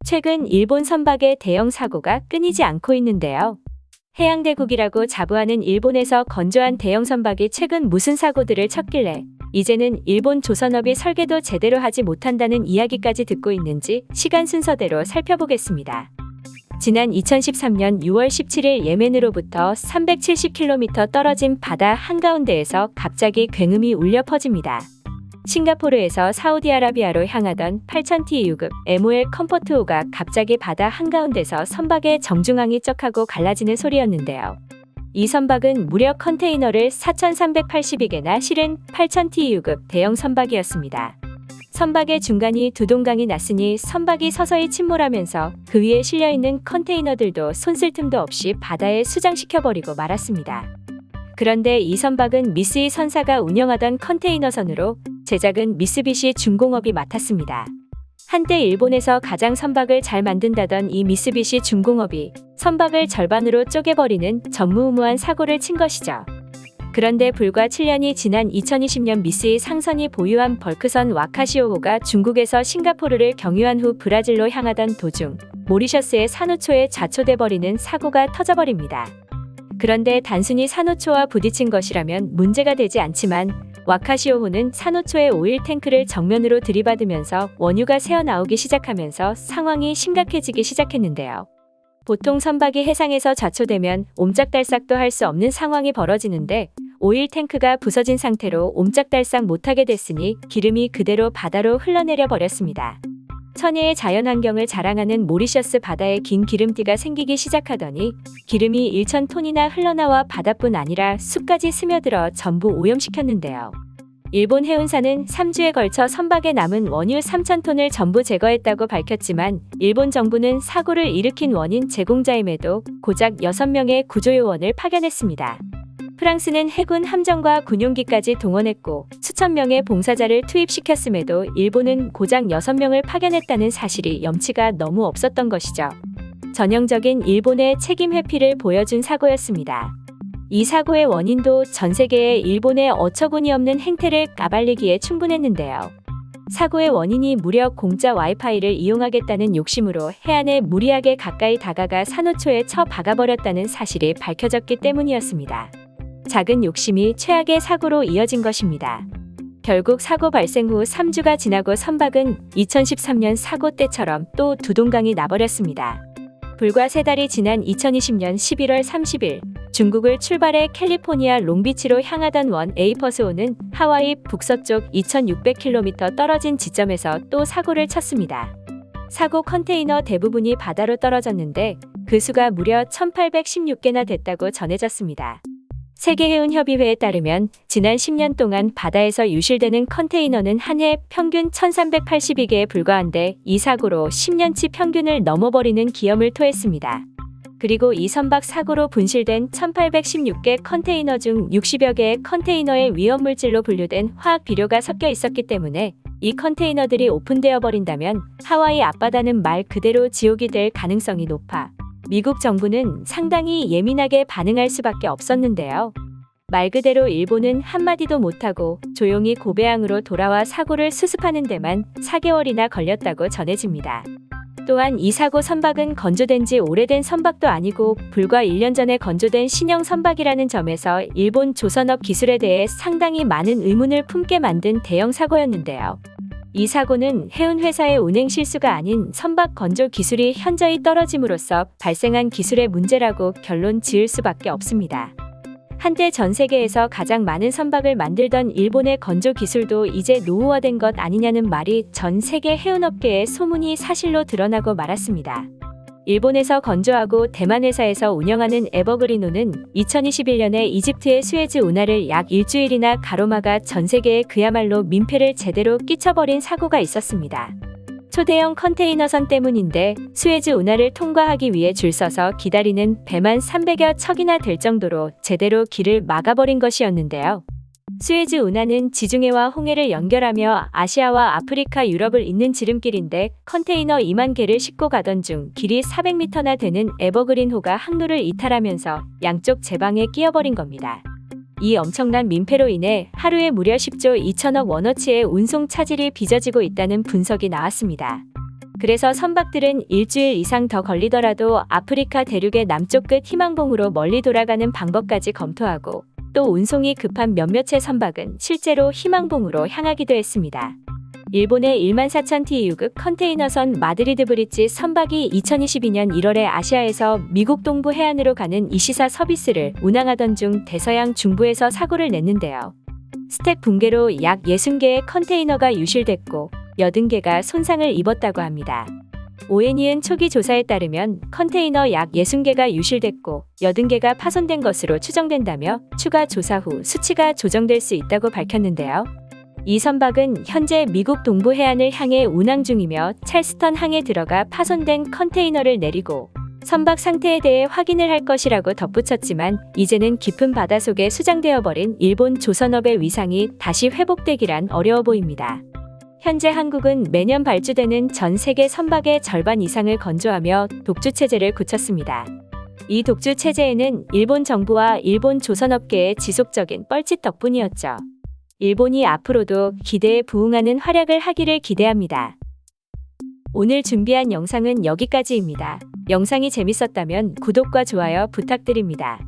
최근 일본 선박의 대형 사고가 끊이지 않고 있는데요. 해양대국이라고 자부하는 일본에서 건조한 대형 선박이 최근 무슨 사고들을 쳤길래 이제는 일본 조선업이 설계도 제대로 하지 못한다는 이야기까지 듣고 있는지 시간 순서대로 살펴보겠습니다. 지난 2013년 6월 17일 예멘으로부터 370km 떨어진 바다 한가운데에서 갑자기 굉음이 울려 퍼집니다. 싱가포르에서 사우디아라비아로 향하던 8000T 유급 MOL 컴포트5가 갑자기 바다 한가운데서 선박의 정중앙이 쩍하고 갈라지는 소리였는데요. 이 선박은 무려 컨테이너를 4382개나 실은 8000T 유급 대형 선박이었습니다. 선박의 중간이 두동강이 났으니 선박이 서서히 침몰하면서 그 위에 실려있는 컨테이너들도 손쓸 틈도 없이 바다에 수장시켜버리고 말았습니다. 그런데 이 선박은 미쓰이 선사가 운영하던 컨테이너선으로 제작은 미쓰비시 중공업이 맡았습니다. 한때 일본에서 가장 선박을 잘 만든다던 이 미쓰비시 중공업이 선박을 절반으로 쪼개버리는 전무후무한 사고를 친 것이죠. 그런데 불과 7년이 지난 2020년 미쓰이 상선이 보유한 벌크선 와카시오호가 중국에서 싱가포르를 경유한 후 브라질로 향하던 도중 모리셔스의 산호초에 좌초돼버리는 사고가 터져버립니다. 그런데 단순히 산호초와 부딪힌 것이라면 문제가 되지 않지만 와카시오호는 산호초의 오일 탱크를 정면으로 들이받으면서 원유가 새어나오기 시작하면서 상황이 심각해지기 시작했는데요. 보통 선박이 해상에서 좌초되면 옴짝달싹도 할 수 없는 상황이 벌어지는데 오일 탱크가 부서진 상태로 옴짝달싹 못하게 됐으니 기름이 그대로 바다로 흘러내려 버렸습니다. 천혜의 자연환경을 자랑하는 모리셔스 바다에 긴 기름띠가 생기기 시작하더니 기름이 1000톤이나 흘러나와 바다뿐 아니라 숲까지 스며들어 전부 오염시켰는데요. 일본 해운사는 3주에 걸쳐 선박에 남은 원유 3000톤을 전부 제거했다고 밝혔지만 일본 정부는 사고를 일으킨 원인 제공자임에도 고작 6명의 구조요원을 파견했습니다. 프랑스는 해군 함정과 군용기까지 동원했고 수천 명의 봉사자를 투입시켰음에도 일본은 고작 6명을 파견했다는 사실이 염치가 너무 없었던 것이죠. 전형적인 일본의 책임 회피를 보여준 사고였습니다. 이 사고의 원인도 전 세계의 일본의 어처구니 없는 행태를 까발리기에 충분했는데요. 사고의 원인이 무려 공짜 와이파이를 이용하겠다는 욕심으로 해안에 무리하게 가까이 다가가 산호초에 쳐 박아버렸다는 사실이 밝혀졌기 때문이었습니다. 작은 욕심이 최악의 사고로 이어진 것입니다. 결국 사고 발생 후 3주가 지나고 선박은 2013년 사고 때처럼 또 두동강이 나버렸습니다. 불과 3달이 지난 2020년 11월 30일 중국을 출발해 캘리포니아 롱비치로 향하던 원 에이퍼스호는 하와이 북서쪽 2600km 떨어진 지점에서 또 사고를 쳤습니다. 사고 컨테이너 대부분이 바다로 떨어졌는데 그 수가 무려 1816개나 됐다고 전해졌습니다. 세계해운협의회에 따르면 지난 10년 동안 바다에서 유실되는 컨테이너는 한 해 평균 1382개에 불과한데 이 사고로 10년치 평균을 넘어버리는 기염을 토했습니다. 그리고 이 선박 사고로 분실된 1816개 컨테이너 중 60여 개의 컨테이너에 위험물질로 분류된 화학 비료가 섞여 있었기 때문에 이 컨테이너들이 오픈되어 버린다면 하와이 앞바다는 말 그대로 지옥이 될 가능성이 높아 미국 정부는 상당히 예민하게 반응할 수밖에 없었는데요. 말 그대로 일본은 한마디도 못하고 조용히 고베항으로 돌아와 사고를 수습하는 데만 4개월이나 걸렸다고 전해집니다. 또한 이 사고 선박은 건조된 지 오래된 선박도 아니고 불과 1년 전에 건조된 신형 선박이라는 점에서 일본 조선업 기술에 대해 상당히 많은 의문을 품게 만든 대형 사고였는데요. 이 사고는 해운회사의 운행 실수가 아닌 선박 건조 기술이 현저히 떨어짐으로써 발생한 기술의 문제라고 결론 지을 수밖에 없습니다. 한때 전 세계에서 가장 많은 선박을 만들던 일본의 건조 기술도 이제 노후화된 것 아니냐는 말이 전 세계 해운업계의 소문이 사실로 드러나고 말았습니다. 일본에서 건조하고 대만 회사에서 운영하는 에버그리노는 2021년에 이집트의 수에즈 운하를 약 일주일이나 가로막아 전 세계에 그야말로 민폐를 제대로 끼쳐버린 사고가 있었습니다. 초대형 컨테이너선 때문인데 수에즈 운하를 통과하기 위해 줄 서서 기다리는 배만 300여 척이나 될 정도로 제대로 길을 막아버린 것이었는데요. 수에즈 운하는 지중해와 홍해를 연결하며 아시아와 아프리카, 유럽을 잇는 지름길인데 컨테이너 2만 개를 싣고 가던 중 길이 400m나 되는 에버그린호가 항로를 이탈하면서 양쪽 제방에 끼어버린 겁니다. 이 엄청난 민폐로 인해 하루에 무려 10조 2천억 원어치의 운송 차질이 빚어지고 있다는 분석이 나왔습니다. 그래서 선박들은 일주일 이상 더 걸리더라도 아프리카 대륙의 남쪽 끝 희망봉으로 멀리 돌아가는 방법까지 검토하고 또 운송이 급한 몇몇의 선박은 실제로 희망봉으로 향하기도 했습니다. 일본의 14,000 TEU급 컨테이너선 마드리드 브릿지 선박이 2022년 1월에 아시아에서 미국 동부 해안으로 가는 이시사 서비스를 운항하던 중 대서양 중부에서 사고를 냈는데요. 스택 붕괴로 약 60개의 컨테이너가 유실됐고 80개가 손상을 입었다고 합니다. ONE은 초기 조사에 따르면 컨테이너 약 60개가 유실됐고 80개가 파손된 것으로 추정된다며 추가 조사 후 수치가 조정될 수 있다고 밝혔는데요. 이 선박은 현재 미국 동부 해안을 향해 운항 중이며 찰스턴 항에 들어가 파손된 컨테이너를 내리고 선박 상태에 대해 확인을 할 것이라고 덧붙였지만 이제는 깊은 바다 속에 수장되어 버린 일본 조선업의 위상이 다시 회복되기란 어려워 보입니다. 현재 한국은 매년 발주되는 전 세계 선박의 절반 이상을 건조하며 독주 체제를 굳혔습니다. 이 독주 체제에는 일본 정부와 일본 조선업계의 지속적인 뻘짓 덕분이었죠. 일본이 앞으로도 기대에 부응하는 활약을 하기를 기대합니다. 오늘 준비한 영상은 여기까지입니다. 영상이 재밌었다면 구독과 좋아요 부탁드립니다.